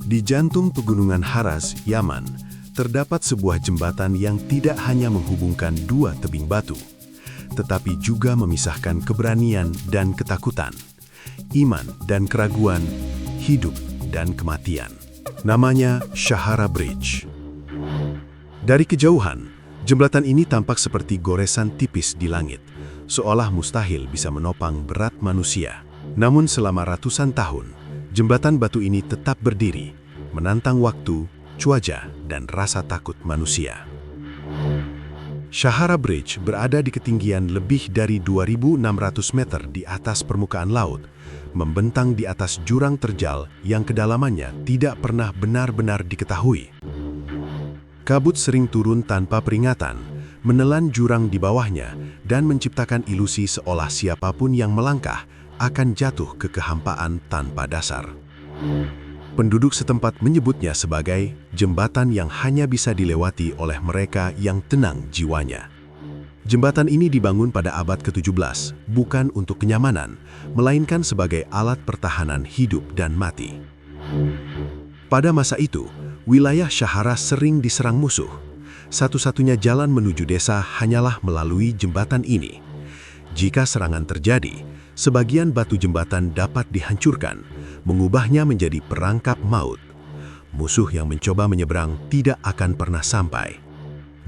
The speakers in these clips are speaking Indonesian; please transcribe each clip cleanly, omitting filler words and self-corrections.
Di jantung pegunungan Haraz, Yaman, terdapat sebuah jembatan yang tidak hanya menghubungkan dua tebing batu, tetapi juga memisahkan keberanian dan ketakutan, iman dan keraguan, hidup dan kematian. Namanya Shahara Bridge. Dari kejauhan, jembatan ini tampak seperti goresan tipis di langit, seolah mustahil bisa menopang berat manusia. Namun selama ratusan tahun, jembatan batu ini tetap berdiri, menantang waktu, cuaca, dan rasa takut manusia. Shahara Bridge berada di ketinggian lebih dari 2.600 meter di atas permukaan laut, membentang di atas jurang terjal yang kedalamannya tidak pernah benar-benar diketahui. Kabut sering turun tanpa peringatan, menelan jurang di bawahnya, dan menciptakan ilusi seolah siapapun yang melangkah akan jatuh ke kehampaan tanpa dasar. Penduduk setempat menyebutnya sebagai jembatan yang hanya bisa dilewati oleh mereka yang tenang jiwanya. Jembatan ini dibangun pada abad ke-17, bukan untuk kenyamanan, melainkan sebagai alat pertahanan hidup dan mati. Pada masa itu, wilayah Shahara sering diserang musuh. Satu-satunya jalan menuju desa hanyalah melalui jembatan ini. Jika serangan terjadi, sebagian batu jembatan dapat dihancurkan, mengubahnya menjadi perangkap maut. Musuh yang mencoba menyeberang tidak akan pernah sampai.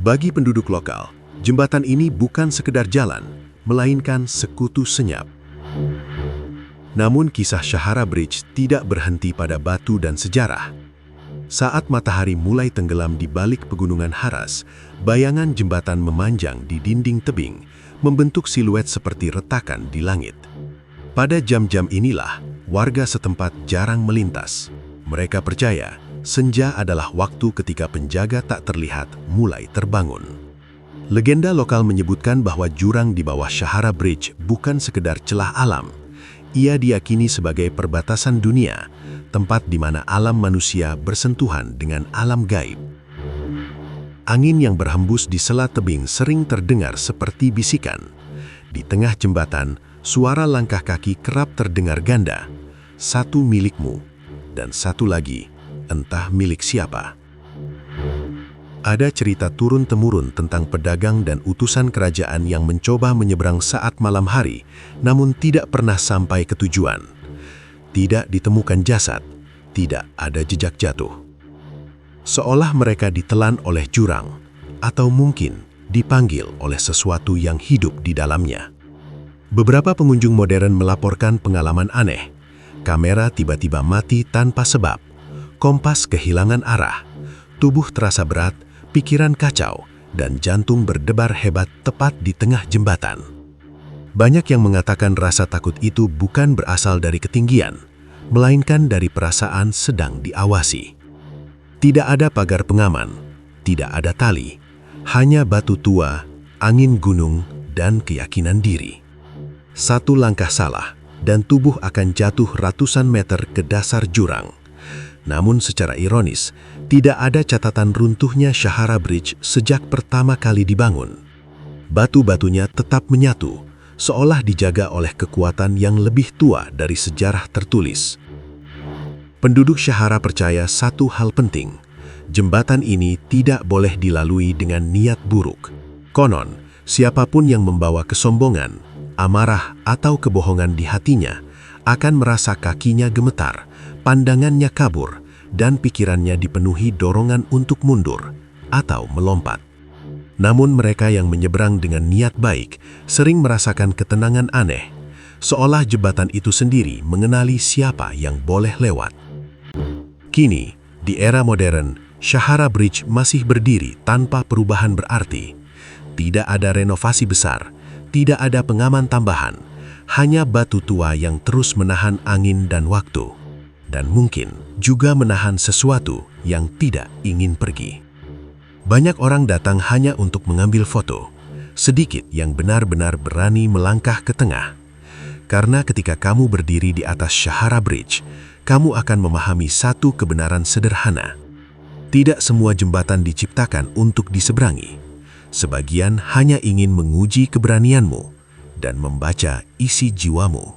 Bagi penduduk lokal, jembatan ini bukan sekedar jalan, melainkan sekutu senyap. Namun kisah Shahara Bridge tidak berhenti pada batu dan sejarah. Saat matahari mulai tenggelam di balik pegunungan Haraz, bayangan jembatan memanjang di dinding tebing, membentuk siluet seperti retakan di langit. Pada jam-jam inilah, warga setempat jarang melintas. Mereka percaya, senja adalah waktu ketika penjaga tak terlihat mulai terbangun. Legenda lokal menyebutkan bahwa jurang di bawah Shahara Bridge bukan sekedar celah alam. Ia diyakini sebagai perbatasan dunia, tempat di mana alam manusia bersentuhan dengan alam gaib. Angin yang berhembus di sela tebing sering terdengar seperti bisikan. Di tengah jembatan, suara langkah kaki kerap terdengar ganda. Satu milikmu, dan satu lagi, entah milik siapa. Ada cerita turun-temurun tentang pedagang dan utusan kerajaan yang mencoba menyeberang saat malam hari, namun tidak pernah sampai ke tujuan. Tidak ditemukan jasad, tidak ada jejak jatuh. Seolah mereka ditelan oleh jurang, atau mungkin dipanggil oleh sesuatu yang hidup di dalamnya. Beberapa pengunjung modern melaporkan pengalaman aneh. Kamera tiba-tiba mati tanpa sebab, kompas kehilangan arah, tubuh terasa berat, pikiran kacau, dan jantung berdebar hebat tepat di tengah jembatan. Banyak yang mengatakan rasa takut itu bukan berasal dari ketinggian, melainkan dari perasaan sedang diawasi. Tidak ada pagar pengaman, tidak ada tali, hanya batu tua, angin gunung, dan keyakinan diri. Satu langkah salah, dan tubuh akan jatuh ratusan meter ke dasar jurang. Namun secara ironis, tidak ada catatan runtuhnya Shahara Bridge sejak pertama kali dibangun. Batu-batunya tetap menyatu, seolah dijaga oleh kekuatan yang lebih tua dari sejarah tertulis. Penduduk Shahara percaya satu hal penting, jembatan ini tidak boleh dilalui dengan niat buruk. Konon, siapapun yang membawa kesombongan, amarah, atau kebohongan di hatinya akan merasa kakinya gemetar, pandangannya kabur, dan pikirannya dipenuhi dorongan untuk mundur atau melompat. Namun mereka yang menyeberang dengan niat baik sering merasakan ketenangan aneh, seolah jembatan itu sendiri mengenali siapa yang boleh lewat. Kini, di era modern, Shahara Bridge masih berdiri tanpa perubahan berarti. Tidak ada renovasi besar, tidak ada pengaman tambahan, hanya batu tua yang terus menahan angin dan waktu. Dan mungkin juga menahan sesuatu yang tidak ingin pergi. Banyak orang datang hanya untuk mengambil foto, sedikit yang benar-benar berani melangkah ke tengah. Karena ketika kamu berdiri di atas Shahara Bridge, kamu akan memahami satu kebenaran sederhana. Tidak semua jembatan diciptakan untuk diseberangi. Sebagian hanya ingin menguji keberanianmu dan membaca isi jiwamu.